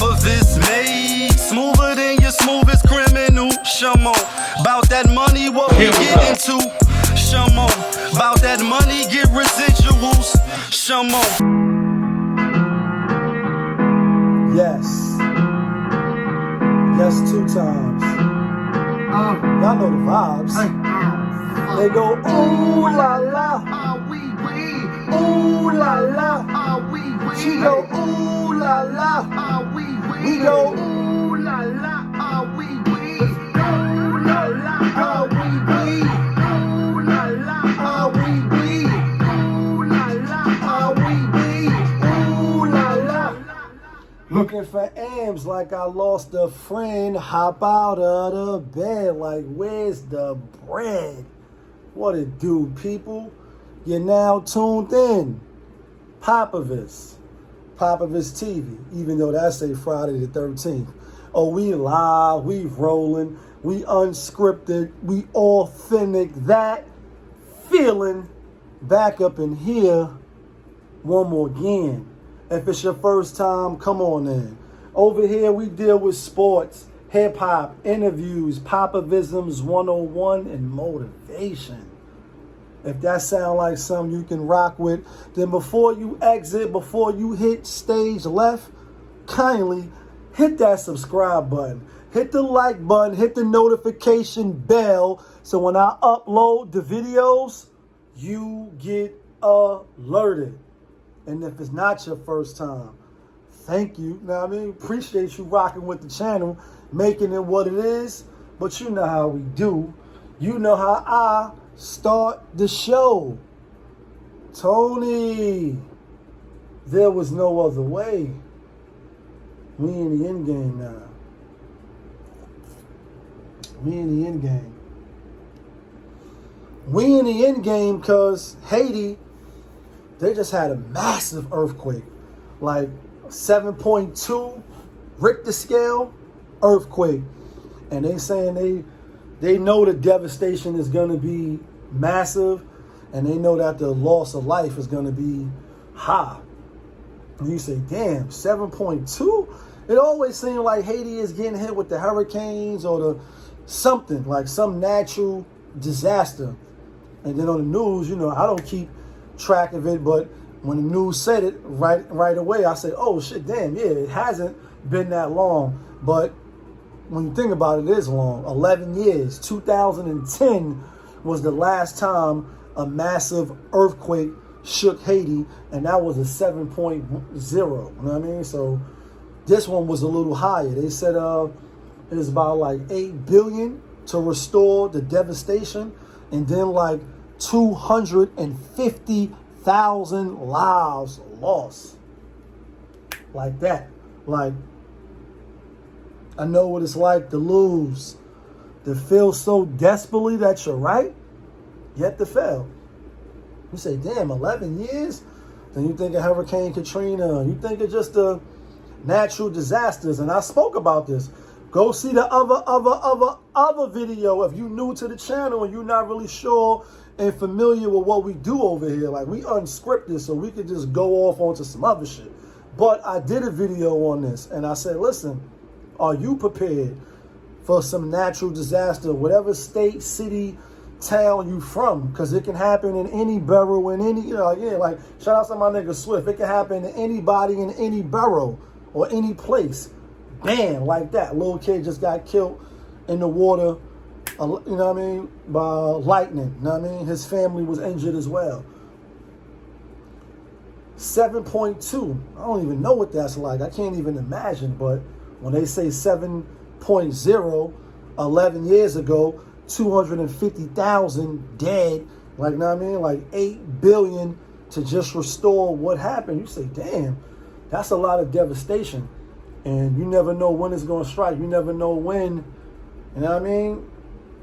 POPAVIST made smoother than your smoothest criminal. Shamo, about that money, what we get into. Shamo, about that money, get residuals. Shamo. Yes. Yes, 2 times. Y'all know the vibes. They go, ooh la la. Ooh la la. She go, ooh la la. We go, ooh la la. Ooh la la. Ooh la la. Ooh la la. Looking for Ams like I lost a friend. Hop out of the bed like, where's the bread? What it do, people? You're now tuned in. POPAVIST TV, even though that's a Friday the 13th. Oh, we live, we rolling, we unscripted, we authentic. That feeling back up in here one more again. If it's your first time, come on in. Over here, we deal with sports, hip-hop, interviews, Popavisms 101, and motivation. If that sounds like something you can rock with, then before you exit, before you hit stage left, kindly hit that subscribe button. Hit the like button, hit the notification bell, so when I upload the videos, you get alerted. And if it's not your first time, thank you. Know what I mean? Appreciate you rocking with the channel, making it what it is. But you know how we do. You know how I start the show. Tony, there was no other way. We in the end game now. We in the end game. We in the end game because Haiti, they just had a massive earthquake, like 7.2 Richter scale earthquake. And they saying they know the devastation is going to be massive, and they know that the loss of life is going to be high. And you say, damn, 7.2? It always seemed like Haiti is getting hit with the hurricanes or the something, like some natural disaster. And then on the news, you know, I don't keep track of it, but when the news said it right away, I said, oh shit, damn, yeah, it hasn't been that long. But when you think about it, it is long. 11 years. 2010 was the last time a massive earthquake shook Haiti, and that was a 7.0. You know what I mean? So this one was a little higher. They said it was about like $8 billion to restore the devastation, and then like 250,000 lives lost. Like that. Like, I know what it's like to lose, to feel so desperately that you're right, yet to fail. You say, damn, 11 years? Then you think of Hurricane Katrina. You think of just the natural disasters. And I spoke about this. Go see the other video if you're new to the channel and you're not really sure and familiar with what we do over here. Like, we unscripted, so we could just go off onto some other shit. But I did a video on this, and I said, listen, are you prepared for some natural disaster, whatever state, city, town you from? Because it can happen in any borough, in any, you know, yeah, like, shout out to my nigga Swift. It can happen to anybody in any borough or any place. Bam, like that. Little kid just got killed in the water, you know what I mean, by lightning. You know what I mean? His family was injured as well. 7.2. I don't even know what that's like. I can't even imagine. But when they say 7.0, 11 years ago, 250,000 dead, like, you know what I mean? Like 8 billion to just restore what happened. You say, damn, that's a lot of devastation. And you never know when it's going to strike. You never know when, you know what I mean?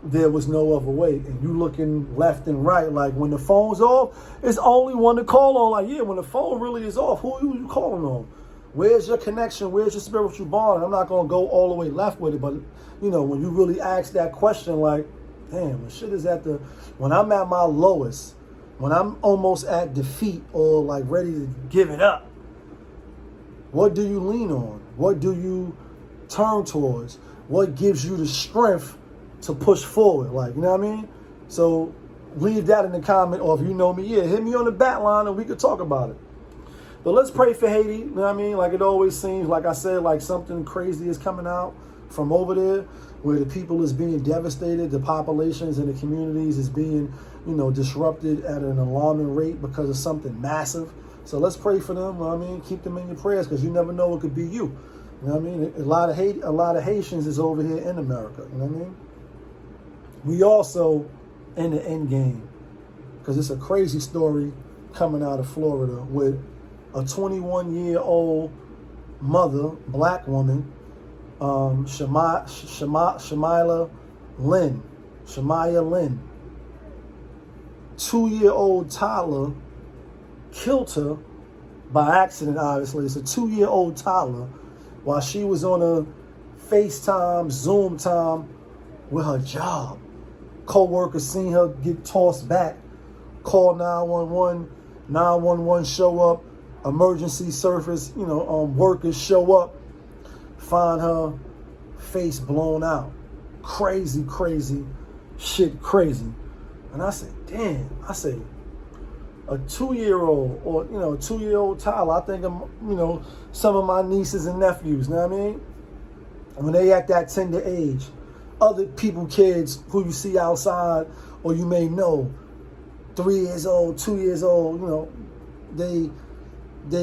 There was no other way. And you looking left and right, like when the phone's off, it's only one to call on. Like, yeah, when the phone really is off, who are you calling on? Where's your connection? Where's your spiritual bond? I'm not going to go all the way left with it, but, you know, when you really ask that question, like, damn, the shit is when I'm at my lowest, when I'm almost at defeat or like ready to give it up, what do you lean on? What do you turn towards? What gives you the strength to push forward? Like, you know what I mean? So leave that in the comment, or if you know me, hit me on the bat line and we could talk about it. But let's pray for Haiti, you know what I mean? Like it always seems, like I said, like something crazy is coming out from over there where the people is being devastated, the populations and the communities is being, disrupted at an alarming rate because of something massive. So let's pray for them, you know what I mean? Keep them in your prayers because you never know it could be you. You know what I mean? A lot of Haitians is over here in America, you know what I mean? We also in the end game because it's a crazy story coming out of Florida with a 21-year-old mother, black woman, SHAMAYA LYNN, 2-year-old toddler, killed her by accident, obviously. It's a 2-year-old toddler while she was on a FaceTime, Zoom time with her job. Co-workers seen her get tossed back, called 911, 911 show up, emergency service, workers show up, find her face blown out. Crazy, crazy, shit crazy. And I said, damn, a 2-year-old or, a 2-year-old toddler, I think of, some of my nieces and nephews, you know what I mean? When they at that tender age, other people, kids who you see outside or you may know, 3 years old, 2 years old, they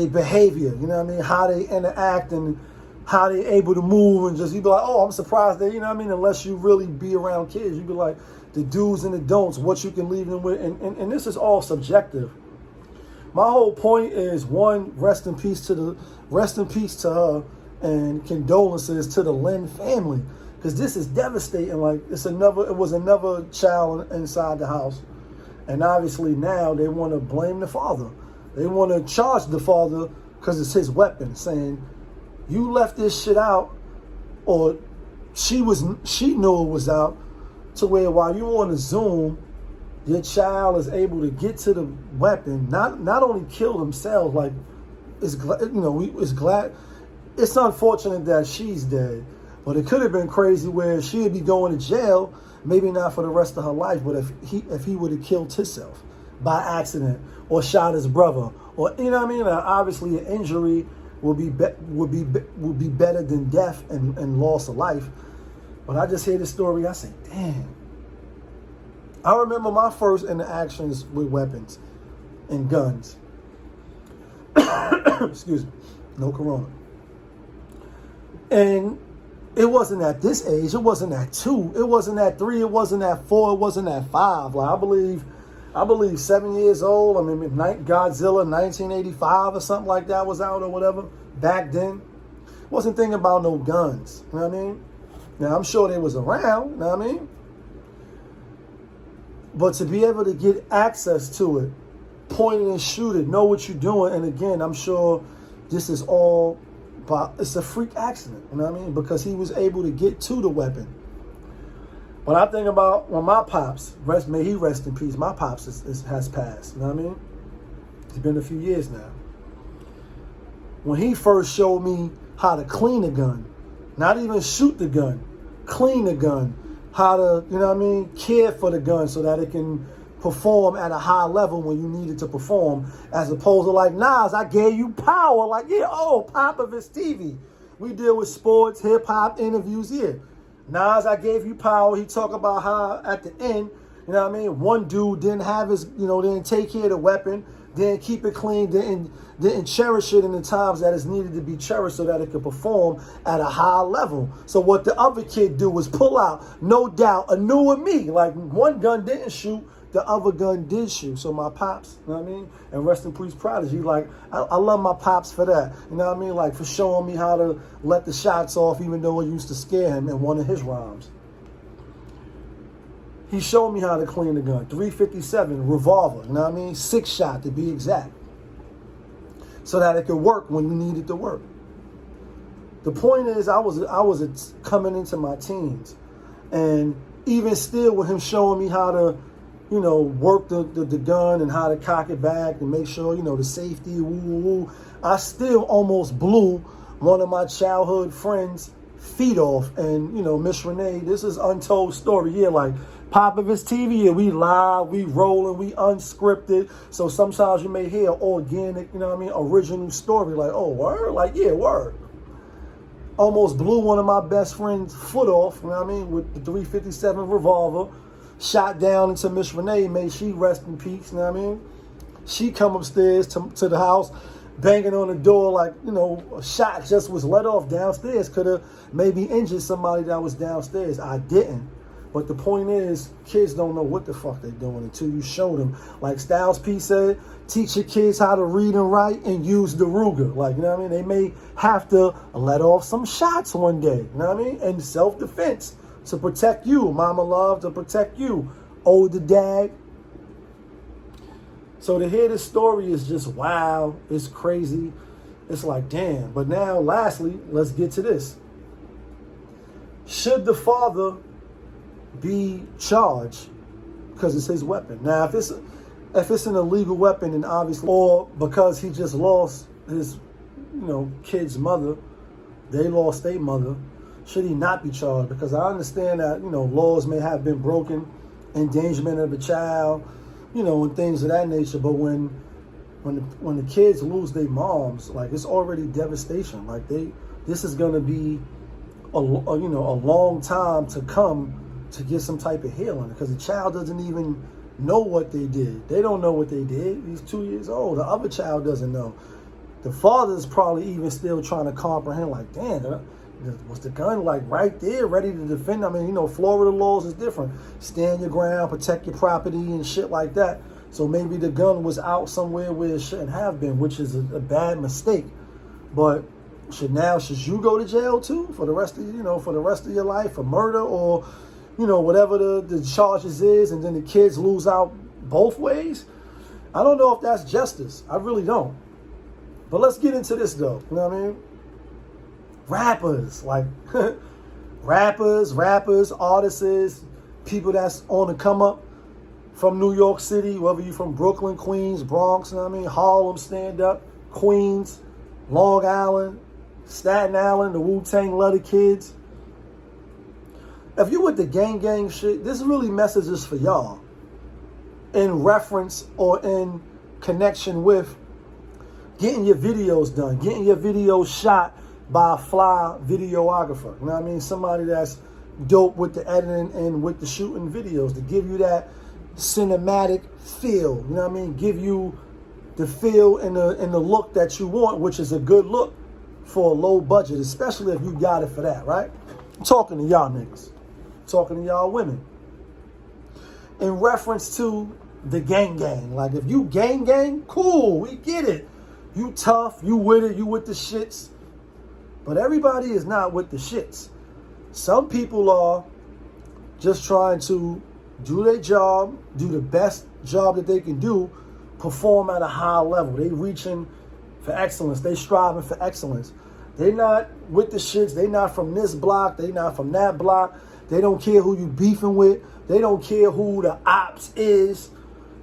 behavior, you know what I mean? How they interact and how they able to move and just, you be like, oh, I'm surprised that, you know what I mean? Unless you really be around kids, you be like, the do's and the don'ts, what you can leave them with. And this is all subjective. My whole point is, one, rest in peace to her and condolences to the LYNN family. Because this is devastating. Like it was another child inside the house. And obviously now they want to blame the father. They want to charge the father because it's his weapon, saying, you left this shit out, or she knew it was out, to where while you on a Zoom, your child is able to get to the weapon, not only kill themselves, like it's unfortunate that she's dead, but it could have been crazy where she'd be going to jail, maybe not for the rest of her life, but if he would have killed himself by accident or shot his brother, or you know what I mean. Obviously, an injury would be better than death and loss of life. But I just hear this story, I say, damn. I remember my first interactions with weapons and guns. Excuse me, no corona. And it wasn't at this age, it wasn't at 2, it wasn't at 3, it wasn't at 4, it wasn't at 5. Like I believe 7 years old. I mean, Godzilla 1985 or something like that was out or whatever. Back then, wasn't thinking about no guns. You know what I mean? Now, I'm sure they was around. You know what I mean? But to be able to get access to it, point it and shoot it, know what you're doing. And again, I'm sure this is all, it's a freak accident. You know what I mean? Because he was able to get to the weapon. When I think about when my pops, may he rest in peace, my pops has passed, you know what I mean? It's been a few years now. When he first showed me how to clean a gun, not even shoot the gun, clean the gun, how to, you know what I mean, care for the gun so that it can perform at a high level when you need it to perform, as opposed to like, Nas, I gave you power. Like, yeah, POPAVIST TV. We deal with sports, hip-hop, interviews here. Nas, I gave you power. He talk about how at the end, you know what I mean, one dude didn't have his, didn't take care of the weapon, didn't keep it clean, didn't cherish it in the times that it's needed to be cherished so that it could perform at a high level. So what the other kid do was pull out, no doubt, a newer me. Like one gun didn't shoot, the other gun did shoot. So my pops, you know what I mean? And rest in peace, Prodigy. Like, I love my pops for that. You know what I mean? Like, for showing me how to let the shots off, even though it used to scare him in one of his rhymes. He showed me how to clean the gun. 357 revolver, you know what I mean? 6-shot to be exact. So that it could work when you need it to work. The point is, I was coming into my teens. And even still with him showing me how to, work the gun and how to cock it back and make sure, the safety, I still almost blew one of my childhood friends' feet off. And, you know, Miss Renee, this is untold story. Yeah, like POPAVIST TV, yeah, we live, we rolling, we unscripted. So sometimes you may hear organic, you know what I mean, original story. Like, oh, word? Like, yeah, word. Almost blew one of my best friend's foot off, you know what I mean, with the 357 revolver. Shot down into Miss Renee, may she rest in peace, you know what I mean? She come upstairs to the house, banging on the door like, you know, a shot just was let off downstairs. Could have maybe injured somebody that was downstairs. I didn't. But the point is, kids don't know what the fuck they're doing until you show them. Like Styles P said, teach your kids how to read and write and use the Ruger. Like, you know what I mean? They may have to let off some shots one day, you know what I mean? And self-defense to protect you. Mama love to protect you. Older dad. So to hear this story is just wow. It's crazy. It's like, damn. But now, lastly, let's get to this. Should the father be charged because it's his weapon? Now, if it's an illegal weapon, and obviously, or because he just lost his, you know, kid's mother, they lost their mother, should he not be charged? Because I understand that, you know, laws may have been broken, endangerment of a child, you know, and things of that nature. But when the kids lose their moms, like, it's already devastation. Like, this is gonna be a long time to come to get some type of healing, because the child doesn't even know what they did. They don't know what they did. He's 2 years old. The other child doesn't know. The father's probably even still trying to comprehend, like, damn, was the gun like right there, ready to defend? I mean, you know, Florida laws is different. Stand your ground, protect your property and shit like that. So maybe the gun was out somewhere where it shouldn't have been, which is a bad mistake. But should you go to jail too for the rest of your life for murder, or, you know, whatever the charges is, and then the kids lose out both ways? I don't know if that's justice. I really don't. But let's get into this though. You know what I mean? Rappers, like rappers, artists, people that's on the come up from New York City, whether you're from Brooklyn, Queens, Bronx, you know what I mean, Harlem, stand up, Queens, Long Island, Staten Island, the Wu-Tang Leather Kids. If you with the gang shit, this really messages for y'all in reference or in connection with getting your videos done, getting your videos shot by a fly videographer. You know what I mean? Somebody that's dope with the editing and with the shooting videos to give you that cinematic feel. You know what I mean? Give you the feel and the look that you want, which is a good look for a low budget, especially if you got it for that, right? I'm talking to y'all niggas. I'm talking to y'all women. In reference to the gang. Like, if you gang, cool, we get it. You tough, you with it, you with the shits. But everybody is not with the shits. Some people are just trying to do their job, do the best job that they can do, perform at a high level. They reaching for excellence. They striving for excellence. They not with the shits. They not from this block. They not from that block. They don't care who you beefing with. They don't care who the ops is.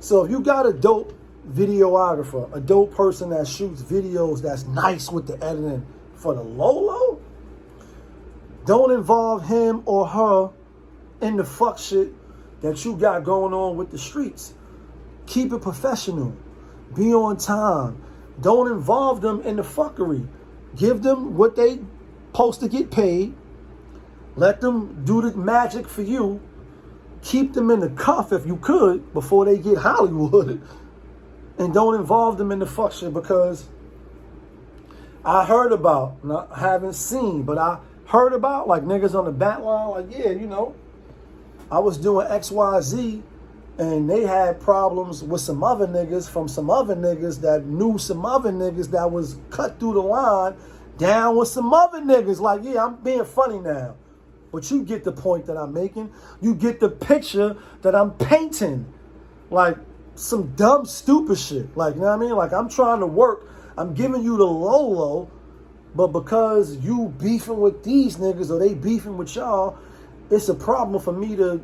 So if you got a dope videographer, a dope person that shoots videos that's nice with the editing, for the low, don't involve him or her in the fuck shit that you got going on with the streets. Keep it professional. Be on time. Don't involve them in the fuckery. Give them what they supposed to get paid. Let them do the magic for you. Keep them in the cuff if you could before they get Hollywood. And don't involve them in the fuck shit, because I heard about, not haven't seen, but I heard about, like, niggas on the back line, like, yeah, you know, I was doing XYZ and they had problems with some other niggas from some other niggas that knew some other niggas that was cut through the line down with some other niggas. Like, yeah, I'm being funny now, but you get the point that I'm making. You get the picture that I'm painting. Like, some dumb, stupid shit. Like, you know what I mean? Like, I'm trying to work. I'm giving you the low, but because you beefing with these niggas or they beefing with y'all, it's a problem for me to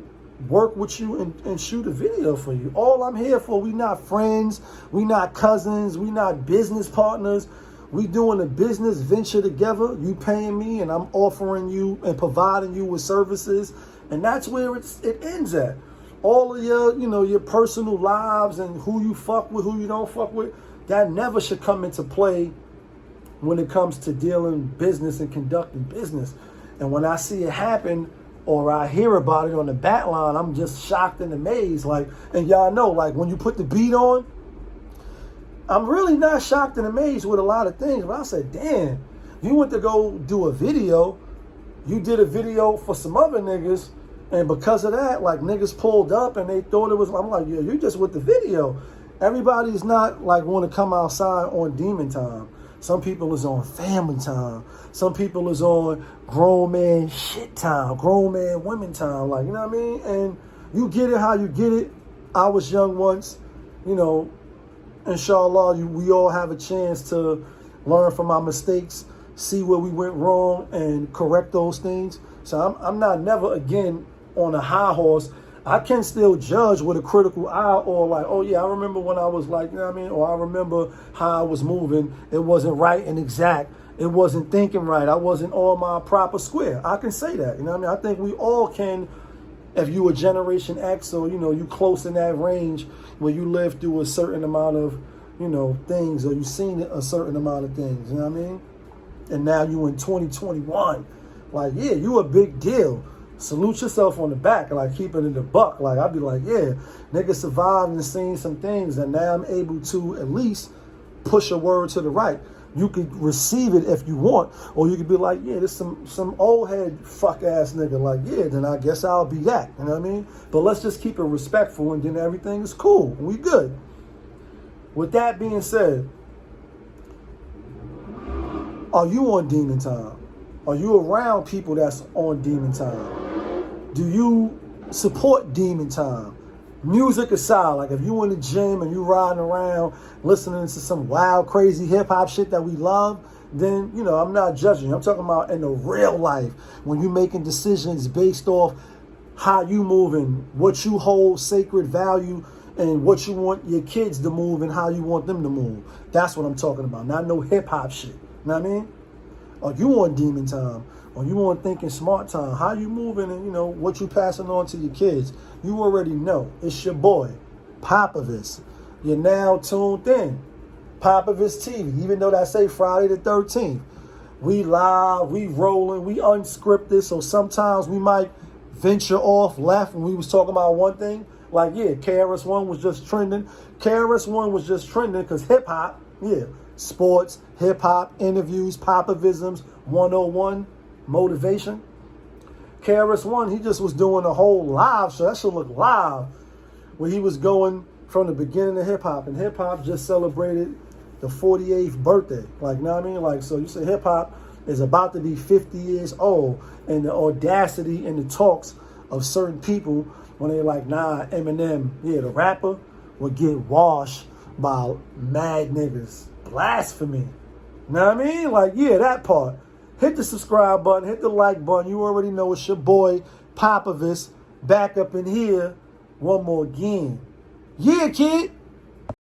work with you and shoot a video for you. All I'm here for, we not friends, we not cousins, we not business partners. We doing a business venture together. You paying me and I'm offering you and providing you with services. And that's where it ends at. All of your, your personal lives and who you fuck with, who you don't fuck with, that never should come into play when it comes to dealing business and conducting business. And when I see it happen or I hear about it on the back line, I'm just shocked and amazed. Like, and y'all know, like when you put the beat on, I'm really not shocked and amazed with a lot of things. But I said, damn, you went to go do a video. You did a video for some other niggas. And because of that, like niggas pulled up and they thought it was, I'm like, yeah, you just with the video. Everybody's not like want to come outside on demon time. Some people is on family time. Some people is on grown man shit time, grown man women time. Like, you know what I mean? And you get it how you get it. I was young once, inshallah, we all have a chance to learn from our mistakes, see where we went wrong and correct those things. So I'm not never again on a high horse. I can still judge with a critical eye or like, oh yeah, I remember when I was like, you know what I mean? Or I remember how I was moving. It wasn't right and exact. It wasn't thinking right. I wasn't on my proper square. I can say that, you know what I mean? I think we all can, if you a Generation X or, you close in that range where you live through a certain amount of, things or you seen a certain amount of things, you know what I mean? And now you in 2021. Like, yeah, you a big deal. Salute yourself on the back, like keeping it a buck. Like I'd be like, yeah, nigga survived and seen some things, and now I'm able to at least push a word to the right. You could receive it if you want, or you could be like, yeah, this some old head fuck ass nigga. Like, yeah, then I guess I'll be that. You know what I mean? But let's just keep it respectful, and then everything is cool. We good. With that being said, are you on demon time? Are you around people that's on demon time? Do you support demon time? Music aside, like if you in the gym and you riding around listening to some wild, crazy hip-hop shit that we love, then, I'm not judging. I'm talking about in the real life, when you making decisions based off how you moving, what you hold sacred value, and what you want your kids to move and how you want them to move. That's what I'm talking about. Not no hip-hop shit. You know what I mean? Are you on demon time? Or you on thinking smart time? How you moving and, what you passing on to your kids? You already know. It's your boy, POPAVIST. You're now tuned in. POPAVIST TV, even though that say Friday the 13th. We live, we rolling, we unscripted, so sometimes we might venture off left when we was talking about one thing. Like, yeah, KRS-One was just trending. KRS-One was just trending because hip-hop, yeah, sports, hip-hop, interviews, Popavisms, 101, motivation. KRS-One, he just was doing a whole live show. That should look live. Where he was going from the beginning of hip-hop. And hip-hop just celebrated the 48th birthday. Like, you know what I mean? Like, so you say hip-hop is about to be 50 years old. And the audacity and the talks of certain people when they like, nah, Eminem, yeah, the rapper, would get washed by mad niggas. Blasphemy. You know what I mean? Like, yeah, that part. Hit the subscribe button. Hit the like button. You already know it's your boy, POPAVIST, back up in here one more again. Yeah, kid.